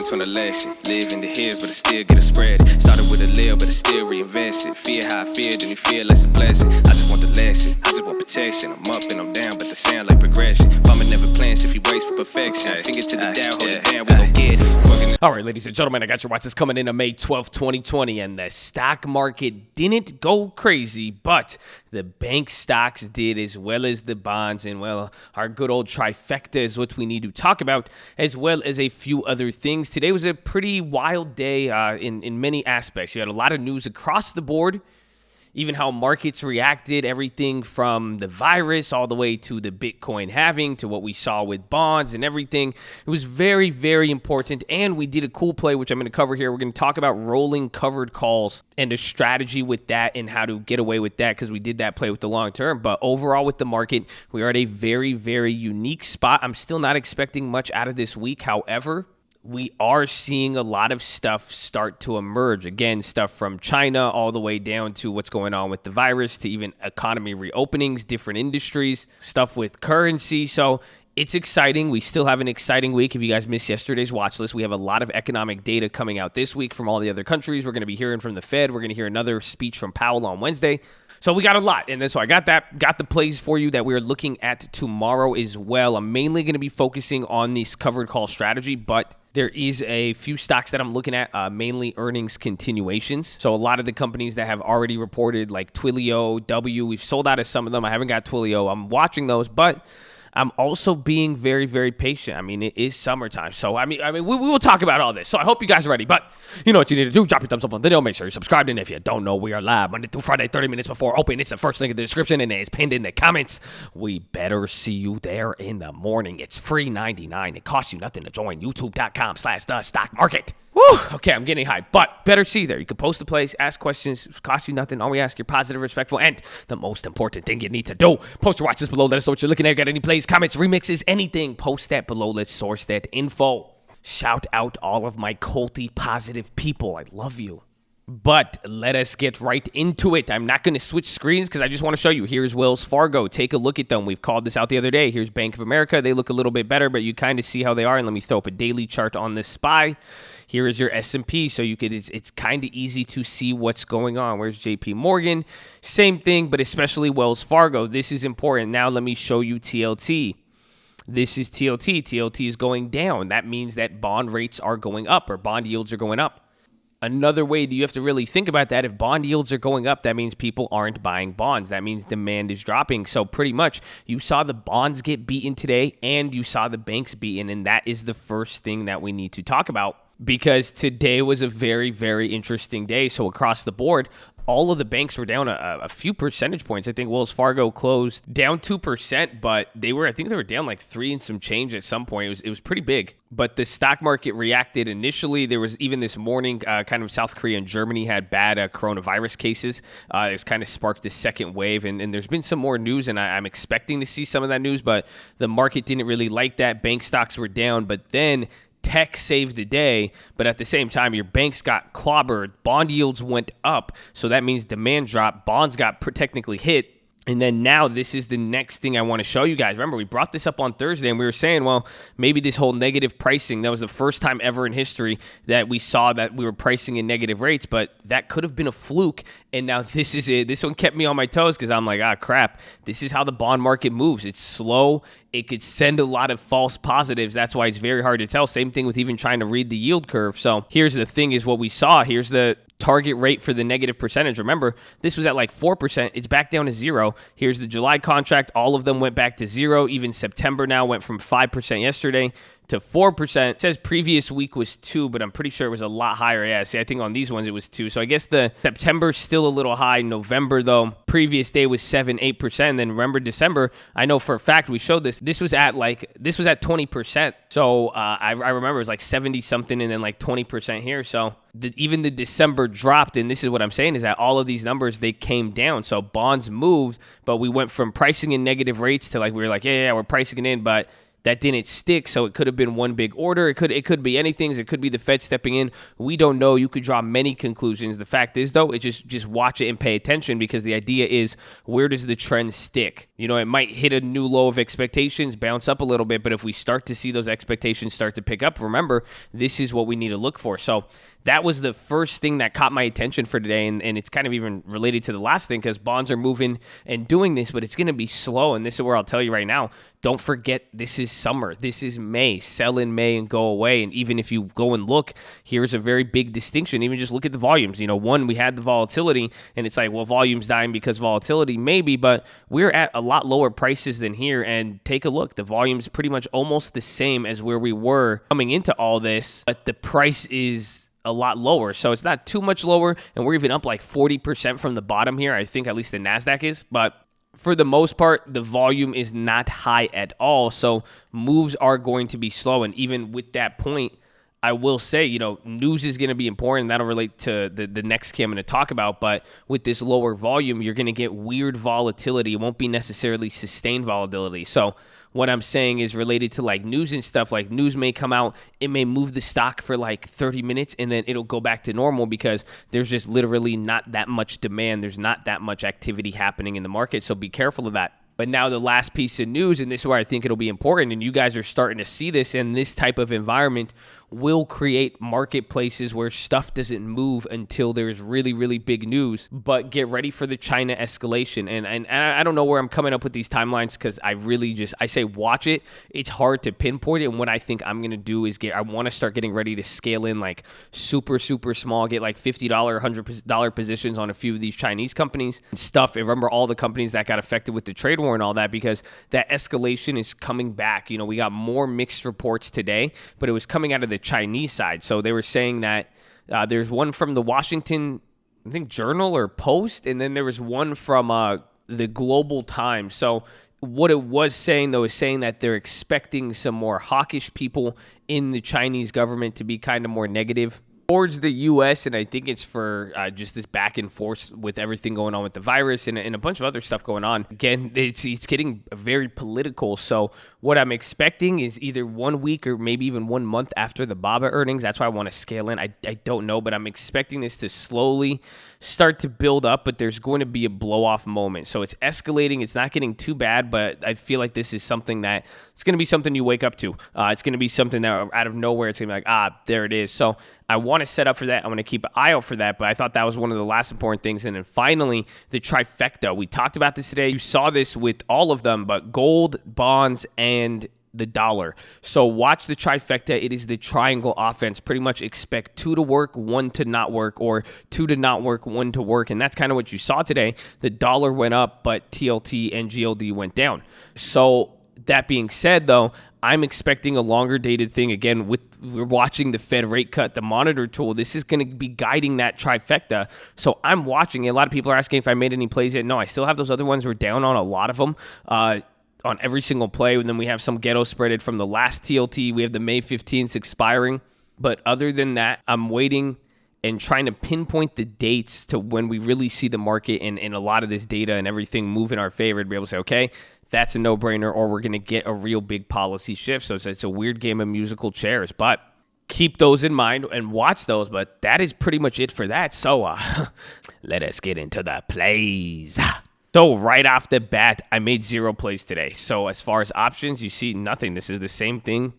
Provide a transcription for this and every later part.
learn to an election. Live in the hills, but I still get a spread. Started with a little, but I still reinvest it. Fear how I feel, then you feel like a blessing. I just want the lesson, I just want protection. I'm up and I'm down, but they sound like progression. Farmer never plans if he waits for perfection. Finger to the down, hold it down, we gon' get it. All right, ladies and gentlemen, I got your Watchlist coming in on May 12th, 2020, and the stock market didn't go crazy, but the bank stocks did, as well as the bonds, and well, our good old trifecta is what we need to talk about, as well as a few other things. Today was a pretty wild day in many aspects. You had a lot of news across the board, even how markets reacted, everything from the virus all the way to the Bitcoin halving to what we saw with bonds and everything. It was very, very important, and we did a cool play, which I'm going to cover here. We're going to talk about rolling covered calls and the strategy with that and how to get away with that, because we did that play with the long term. But overall with the market, we are at a very, very unique spot. I'm still not expecting much out of this week. However, we are seeing a lot of stuff start to emerge. Again, stuff from China all the way down to what's going on with the virus, to even economy reopenings, different industries, stuff with currency. So it's exciting. We still have an exciting week. If you guys missed yesterday's watch list, we have a lot of economic data coming out this week from all the other countries. We're going to be hearing from the Fed. We're going to hear another speech from Powell on Wednesday. So we got a lot. And then so I got the plays for you that we're looking at tomorrow as well. I'm mainly going to be focusing on this covered call strategy, but there is a few stocks that I'm looking at, mainly earnings continuations. So a lot of the companies that have already reported, like Twilio, we've sold out of some of them. I haven't got Twilio. I'm watching those, but I'm also being very, very patient. I mean, it is summertime. So, I mean, we will talk about all this. So I hope you guys are ready. But you know what you need to do. Drop your thumbs up on the video. Make sure you're subscribed. And if you don't know, we are live Monday through Friday, 30 minutes before open. It's the first link in the description, and it's pinned in the comments. We better see you there in the morning. It's free $99. It costs you nothing to join. YouTube.com/thestockmarket. Woo! Okay, I'm getting hyped, but better see you there. You can post the plays, ask questions. It costs you nothing. All we ask, you're positive, respectful, and the most important thing you need to do, post your watch list below. Let us know what you're looking at. Got any plays, comments, remixes, anything. Post that below. Let's source that info. Shout out all of my culty positive people. I love you. But let us get right into it. I'm not going to switch screens because I just want to show you. Here's Wells Fargo. Take a look at them. We've called this out the other day. Here's Bank of America. They look a little bit better, but you kind of see how they are. And let me throw up a daily chart on this SPY. Here is your S&P. So you could. It's kind of easy to see what's going on. Where's JP Morgan? Same thing, but especially Wells Fargo. This is important. Now let me show you TLT. This is TLT. TLT is going down. That means that bond rates are going up, or bond yields are going up. Another way that you have to really think about that, if bond yields are going up, that means people aren't buying bonds. That means demand is dropping. So pretty much you saw the bonds get beaten today, and you saw the banks beaten, and that is the first thing that we need to talk about, because today was a very, very interesting day. So across the board, all of the banks were down a few percentage points. I think Wells Fargo closed down 2%, but I think they were down like 3 and some change at some point. It was pretty big. But the stock market reacted initially. There was even this morning, kind of South Korea and Germany had bad coronavirus cases. It's kind of sparked this second wave, and there's been some more news, and I'm expecting to see some of that news, but the market didn't really like that. Bank stocks were down, but then tech saved the day, but at the same time, your banks got clobbered. Bond yields went up, so that means demand dropped. Bonds got technically hit. And then now this is the next thing I want to show you guys. Remember, we brought this up on Thursday, and we were saying, well, maybe this whole negative pricing, that was the first time ever in history that we saw that we were pricing in negative rates, but that could have been a fluke. And now this is it. This one kept me on my toes because I'm like, crap. This is how the bond market moves. It's slow. It could send a lot of false positives. That's why it's very hard to tell. Same thing with even trying to read the yield curve. So here's the thing is what we saw. Here's the target rate for the negative percentage. Remember, this was at like 4%. It's back down to 0. Here's the July contract. All of them went back to 0. Even September now went from 5% yesterday to 4%. It says previous week was 2, but I'm pretty sure it was a lot higher. Yeah, see, I think on these ones it was 2. So I guess the September's still a little high. November, though, previous day was 7, 8%. And then remember December, I know for a fact we showed this. This was at 20%. So I remember it was like 70 something and then like 20% here. So even the December dropped, and this is what I'm saying is that all of these numbers, they came down. So bonds moved, but we went from pricing in negative rates to like, we were like, yeah, we're pricing it in, but that didn't stick, so it could have been one big order. It could be anything. It could be the Fed stepping in. We don't know. You could draw many conclusions. The fact is, though, it just watch it and pay attention, because the idea is, where does the trend stick? You know, it might hit a new low of expectations, bounce up a little bit, but if we start to see those expectations start to pick up, remember, this is what we need to look for. So that was the first thing that caught my attention for today, and it's kind of even related to the last thing, because bonds are moving and doing this, but it's going to be slow, and this is where I'll tell you right now, don't forget, this is summer. This is May. Sell in May and go away. And even if you go and look, here's a very big distinction. Even just look at the volumes. You know, one, we had the volatility, and it's like, well, volume's dying because volatility, maybe, but we're at a lot lower prices than here. And take a look. The volume's pretty much almost the same as where we were coming into all this, but the price is a lot lower. So it's not too much lower, and we're even up like 40% from the bottom here. I think at least the NASDAQ is, but for the most part, the volume is not high at all. So moves are going to be slow. And even with that point, I will say, you know, news is going to be important. That'll relate to the next key I'm going to talk about. But with this lower volume, you're going to get weird volatility. It won't be necessarily sustained volatility. So what I'm saying is related to like news and stuff. Like news may come out, it may move the stock for like 30 minutes, and then it'll go back to normal because there's just literally not that much demand. There's not that much activity happening in the market. So be careful of that. But now the last piece of news, and this is where I think it'll be important, and you guys are starting to see this, and this type of environment will create marketplaces where stuff doesn't move until there's really, really big news. But get ready for the China escalation. And I don't know where I'm coming up with these timelines, because I say watch it. It's hard to pinpoint it. And what I think I'm going to do is I want to start getting ready to scale in like super, super small, get like $50, $100 positions on a few of these Chinese companies and stuff. And remember all the companies that got affected with the trade war and all that, because that escalation is coming back. You know, we got more mixed reports today, but it was coming out of the Chinese side. So they were saying that there's one from the Washington, I think, Journal or Post, and then there was one from the Global Times. So what it was saying, though, is saying that they're expecting some more hawkish people in the Chinese government to be kind of more negative towards the U.S., and I think it's for just this back and forth with everything going on with the virus and a bunch of other stuff going on. Again, it's getting very political, so what I'm expecting is either 1 week or maybe even 1 month after the BABA earnings. That's why I want to scale in. I don't know, but I'm expecting this to slowly start to build up, but there's going to be a blow-off moment. So it's escalating. It's not getting too bad, but I feel like this is something that it's going to be something you wake up to. It's going to be something that out of nowhere, it's going to be like, there it is. So I want to set up for that. I want to keep an eye out for that, but I thought that was one of the last important things. And then finally, the trifecta. We talked about this today. You saw this with all of them, but gold, bonds, and the dollar. So watch the trifecta. It is the triangle offense. Pretty much expect 2 to work, 1 to not work, or 2 to not work, 1 to work. And that's kind of what you saw today. The dollar went up, but TLT and GLD went down. So that being said, though, I'm expecting a longer dated thing. Again, we're watching the Fed rate cut, the monitor tool. This is going to be guiding that trifecta. So I'm watching it. A lot of people are asking if I made any plays yet. No, I still have those other ones. We're down on a lot of them. On every single play, and then we have some ghetto spreaded from the last TLT. We have the May 15th expiring. But other than that, I'm waiting and trying to pinpoint the dates to when we really see the market and a lot of this data and everything move in our favor to be able to say, okay, that's a no-brainer, or we're going to get a real big policy shift. So it's a weird game of musical chairs, but keep those in mind and watch those. But that is pretty much it for that. So let us get into the plays. So right off the bat, I made 0 plays today. So as far as options, you see nothing. This is the same thing.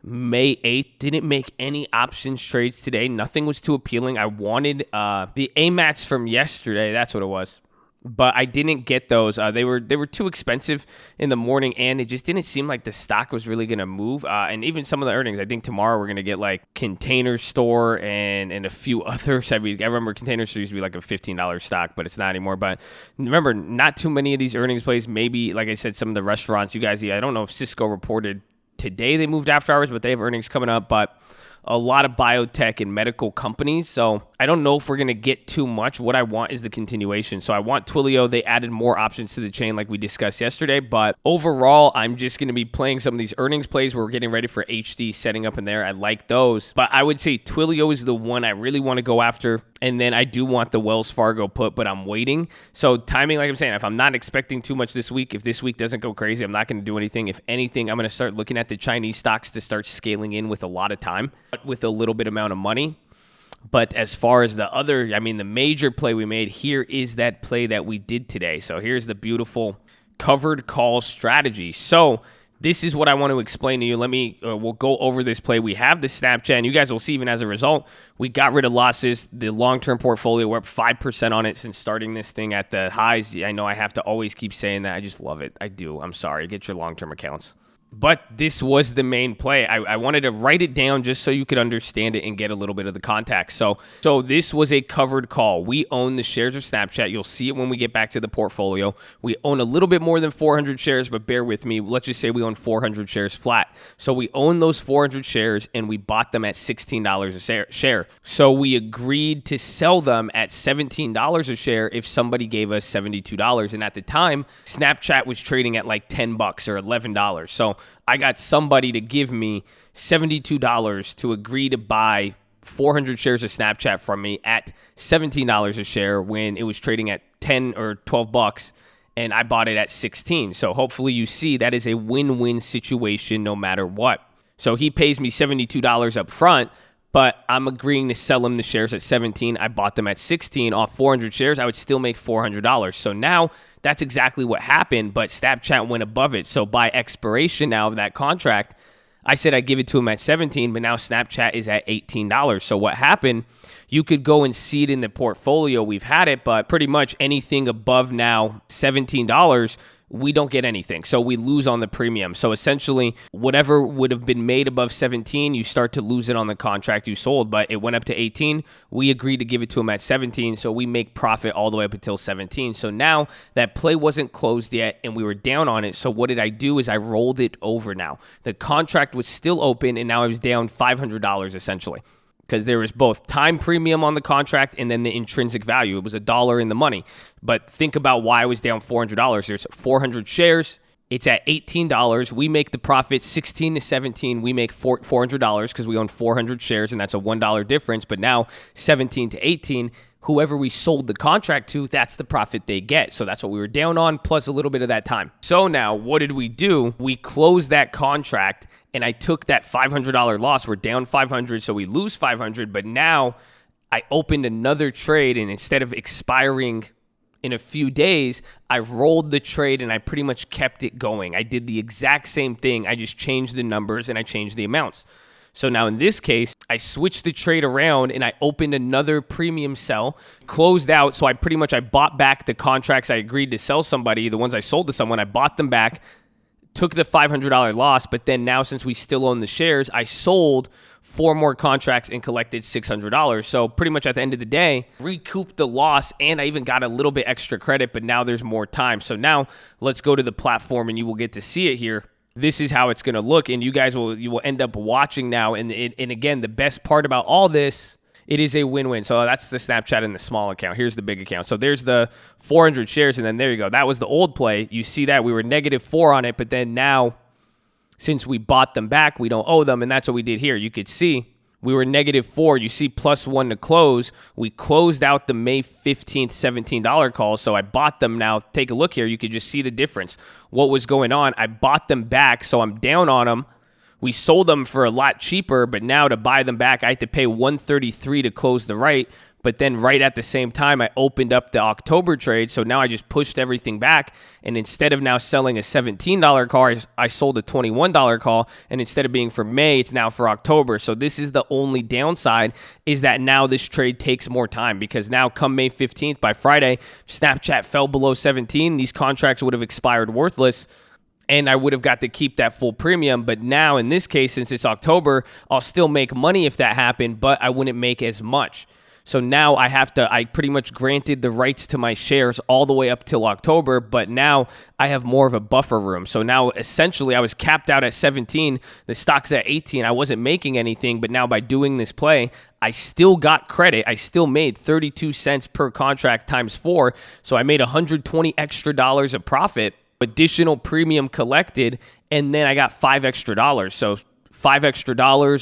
May 8th, didn't make any options trades today. Nothing was too appealing. I wanted the AMATs from yesterday. That's what it was. But I didn't get those. They were too expensive in the morning, and it just didn't seem like the stock was really going to move. And even some of the earnings, I think tomorrow we're going to get like Container Store and a few others. I mean, I remember Container Store used to be like a $15 stock, but it's not anymore. But remember, not too many of these earnings plays. Maybe, like I said, some of the restaurants, you guys, I don't know if Cisco reported today they moved after hours, but they have earnings coming up. But a lot of biotech and medical companies. So I don't know if we're going to get too much. What I want is the continuation. So I want Twilio. They added more options to the chain like we discussed yesterday. But overall, I'm just going to be playing some of these earnings plays. We're getting ready for HD setting up in there. I like those. But I would say Twilio is the one I really want to go after. And then I do want the Wells Fargo put, but I'm waiting. So timing, like I'm saying, if I'm not expecting too much this week, if this week doesn't go crazy, I'm not going to do anything. If anything, I'm going to start looking at the Chinese stocks to start scaling in with a lot of time, but with a little bit amount of money. But as far as the other, I mean, the major play we made, here is that play that we did today. So here's the beautiful covered call strategy. So this is what I want to explain to you. We'll go over this play. We have the Snapchat, and you guys will see even as a result, we got rid of losses. The long-term portfolio, we're up 5% on it since starting this thing at the highs. I know I have to always keep saying that. I just love it. I do. I'm sorry. Get your long-term accounts. But this was the main play. I wanted to write it down just so you could understand it and get a little bit of the context. So this was a covered call. We own the shares of Snapchat. You'll see it when we get back to the portfolio. We own a little bit more than 400 shares, but bear with me. Let's just say we own 400 shares flat. So we own those 400 shares, and we bought them at $16 a share. So we agreed to sell them at $17 a share if somebody gave us $72. And at the time, Snapchat was trading at like $10 or $11. So I got somebody to give me $72 to agree to buy 400 shares of Snapchat from me at $17 a share when it was trading at 10 or 12 bucks, and I bought it at 16. So hopefully you see that is a win-win situation no matter what. So he pays me $72 up front, but I'm agreeing to sell him the shares at 17. I bought them at 16 off 400 shares. I would still make $400. So now that's exactly what happened, but Snapchat went above it. So by expiration now of that contract, I said I'd give it to him at 17, but now Snapchat is at $18. So what happened, you could go and see it in the portfolio. We've had it, but pretty much anything above now $17, we don't get anything. So we lose on the premium. So essentially, whatever would have been made above 17, you start to lose it on the contract you sold, but it went up to 18. We agreed to give it to him at 17, so we make profit all the way up until 17. So now that play wasn't closed yet, and we were down on it. So what did I do is I rolled it over now. The contract was still open, and now I was down $500 essentially, because there was both time premium on the contract and then the intrinsic value. It was $1 in the money. But think about why I was down $400. There's 400 shares. It's at $18. We make the profit 16 to 17. We make $400 because we own 400 shares, and that's a $1 difference. But now 17 to 18, whoever we sold the contract to, that's the profit they get. So that's what we were down on, plus a little bit of that time. So now what did we do? We closed that contract, and I took that $500 loss. We're down 500, so we lose 500. But now I opened another trade, and instead of expiring in a few days, I rolled the trade, and I pretty much kept it going. I did the exact same thing. I just changed the numbers, and I changed the amounts. So now in this case, I switched the trade around, and I opened another premium sell, closed out. So I bought back the contracts I agreed to sell somebody, the ones I sold to someone. I bought them back, took the $500 loss, but then now since we still own the shares, I sold 4 more contracts and collected $600. So pretty much at the end of the day, recouped the loss, and I even got a little bit extra credit, but now there's more time. So now let's go to the platform, and you will get to see it here. This is how it's going to look, and you will end up watching now. And again, the best part about all this, it is a win-win. So that's the Snapchat in the small account. Here's the big account. So there's the 400 shares, and then there you go. That was the old play. You see that we were -4 on it, but then now, since we bought them back, we don't owe them, and that's what we did here. You could see we were -4. You see +1 to close. We closed out the May 15th $17 call, so I bought them now. Take a look here. You could just see the difference. What was going on? I bought them back, so I'm down on them. We sold them for a lot cheaper, but now to buy them back, I had to pay $133 to close the right. But then right at the same time, I opened up the October trade. So now I just pushed everything back. And instead of now selling a $17 call, I sold a $21 call. And instead of being for May, it's now for October. So this is the only downside, is that now this trade takes more time, because now come May 15th, by Friday, Snapchat fell below 17. These contracts would have expired worthless, and I would have got to keep that full premium. But now in this case, since it's October, I'll still make money if that happened, but I wouldn't make as much. So now I pretty much granted the rights to my shares all the way up till October, but now I have more of a buffer room. So now essentially I was capped out at 17, the stock's at 18. I wasn't making anything, but now by doing this play, I still got credit. I still made 32 cents per contract times 4. So I made $120 extra of profit, additional premium collected, and then I got $5 extra. So $5 extra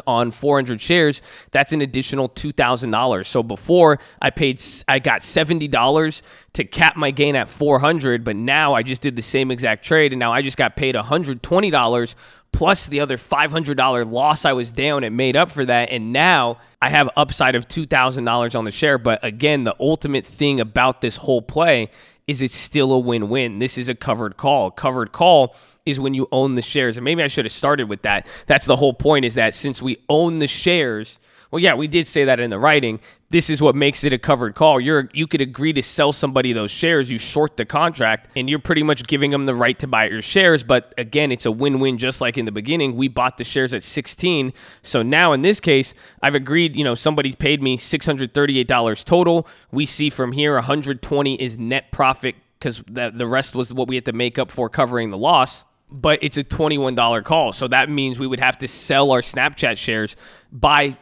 on 400 shares, that's an additional $2,000. So before I got $70 to cap my gain at 400, but now I just did the same exact trade, and now I just got paid $120 plus the other $500 loss I was down. It made up for that, and now I have upside of $2,000 on the share. But again, the ultimate thing about this whole play is it's still a win-win. This is a covered call. Covered call is when you own the shares. And maybe I should have started with that. That's the whole point, is that since we own the shares, well, yeah, we did say that in the writing. This is what makes it a covered call. You could agree to sell somebody those shares. You short the contract, and you're pretty much giving them the right to buy your shares. But again, it's a win-win, just like in the beginning. We bought the shares at 16. So now in this case, I've agreed, somebody paid me $638 total. We see from here 120 is net profit because the rest was what we had to make up for covering the loss. But it's a $21 call. So that means we would have to sell our Snapchat shares by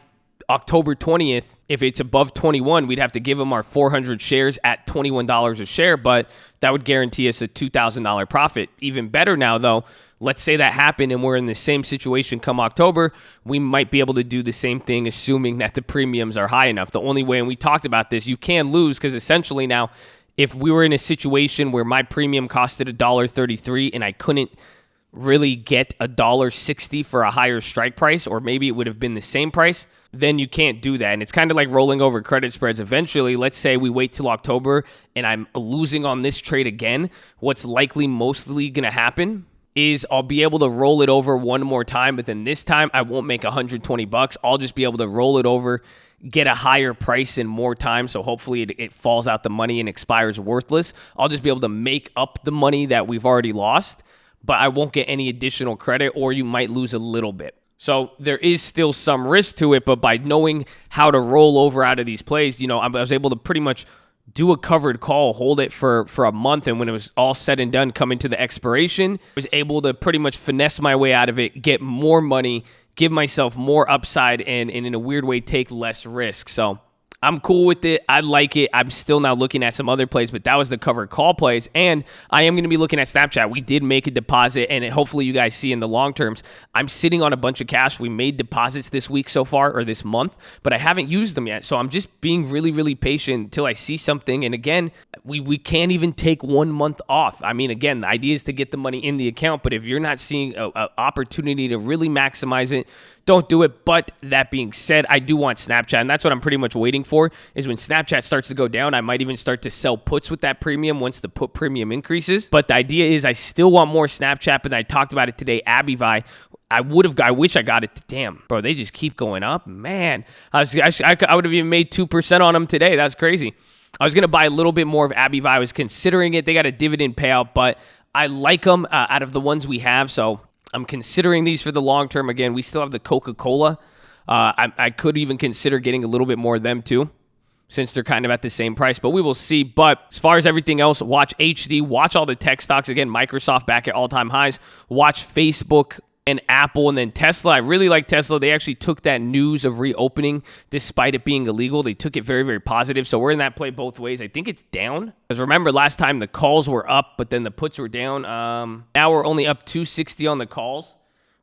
October 20th. If it's above 21, we'd have to give them our 400 shares at $21 a share, but that would guarantee us a $2,000 profit. Even better now, though, let's say that happened and we're in the same situation come October, we might be able to do the same thing, assuming that the premiums are high enough. The only way, and we talked about this, you can lose, because essentially now, if we were in a situation where my premium costed $1.33 and I couldn't really get $1.60 for a higher strike price, or maybe it would have been the same price, then you can't do that. And it's kind of like rolling over credit spreads. Eventually, let's say we wait till October and I'm losing on this trade again, what's likely mostly going to happen is I'll be able to roll it over one more time, but then this time I won't make $120. I'll just be able to roll it over, get a higher price in more time. So hopefully it falls out the money and expires worthless. I'll just be able to make up the money that we've already lost, but I won't get any additional credit, or you might lose a little bit. So there is still some risk to it, but by knowing how to roll over out of these plays, I was able to pretty much do a covered call, hold it for a month, and when it was all said and done, coming to the expiration, I was able to pretty much finesse my way out of it, get more money, give myself more upside, and in a weird way, take less risk. So I'm cool with it. I like it. I'm still now looking at some other plays, but that was the covered call plays. And I am going to be looking at Snapchat. We did make a deposit, and hopefully you guys see in the long terms, I'm sitting on a bunch of cash. We made deposits this week so far, or this month, but I haven't used them yet. So I'm just being really, really patient until I see something. And again, we can't even take 1 month off. I mean, again, the idea is to get the money in the account, but if you're not seeing an opportunity to really maximize it, don't do it. But that being said, I do want Snapchat, and that's what I'm pretty much waiting for, is when Snapchat starts to go down, I might even start to sell puts with that premium once the put premium increases. But the idea is I still want more Snapchat, and I talked about it today, Abivai. I wish I got it. Damn, bro, they just keep going up. Man, I would have even made 2% on them today. That's crazy. I was going to buy a little bit more of Abivai. I was considering it. They got a dividend payout, but I like them out of the ones we have, so I'm considering these for the long term. Again, we still have the Coca-Cola. I could even consider getting a little bit more of them too, since they're kind of at the same price, but we will see. But as far as everything else, watch HD, watch all the tech stocks. Again, Microsoft back at all-time highs. Watch Facebook and Apple, and then Tesla. I really like Tesla. They actually took that news of reopening despite it being illegal. They took it very, very positive. So we're in that play both ways. I think it's down. Because remember, last time the calls were up, but then the puts were down. Now we're only up 260 on the calls,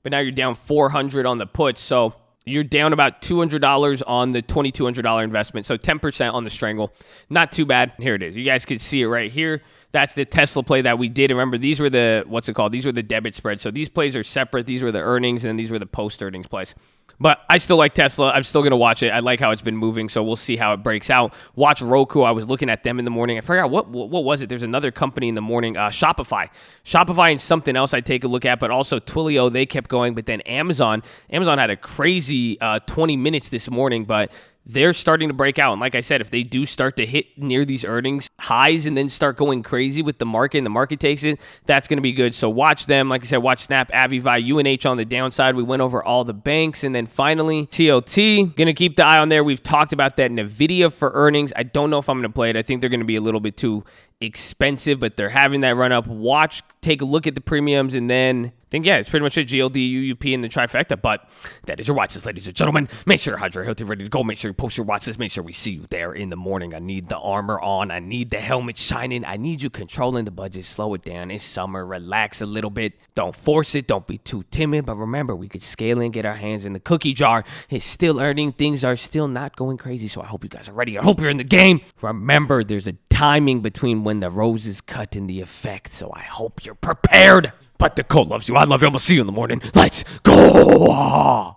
but now you're down 400 on the puts. So you're down about $200 on the $2,200 investment. So 10% on the strangle. Not too bad. Here it is. You guys can see it right here. That's the Tesla play that we did. Remember, these were these were the debit spreads. So these plays are separate. These were the earnings, and then these were the post-earnings plays. But I still like Tesla. I'm still going to watch it. I like how it's been moving, so we'll see how it breaks out. Watch Roku. I was looking at them in the morning. I forgot what was it. There's another company in the morning, Shopify. Shopify and something else I take a look at, but also Twilio, they kept going. But then Amazon had a crazy 20 minutes this morning, but they're starting to break out. And like I said, if they do start to hit near these earnings highs and then start going crazy with the market and the market takes it, that's going to be good. So watch them. Like I said, watch Snap, Avivai, UNH on the downside. We went over all the banks. And then finally, TLT, going to keep the eye on there. We've talked about that. NVIDIA for earnings. I don't know if I'm going to play it. I think they're going to be a little bit too expensive, but they're having that run up. Watch, take a look at the premiums, and then I think, yeah, it's pretty much a GLD, UUP, and the trifecta. But that is your watch list, ladies and gentlemen. Make sure you're hydrated, healthy, ready to go. Make sure you post your watch list. Make sure we see you there in the morning. I need the armor on. I need the helmet shining. I need you controlling the budget. Slow it down. It's summer. Relax a little bit. Don't force it. Don't be too timid. But remember, we could scale and get our hands in the cookie jar. It's still earning. Things are still not going crazy. So I hope you guys are ready. I hope you're in the game. Remember, there's a timing between when the rose is cut and the effect. So I hope you're prepared. But the code loves you. I love you. I'm going to see you in the morning. Let's go.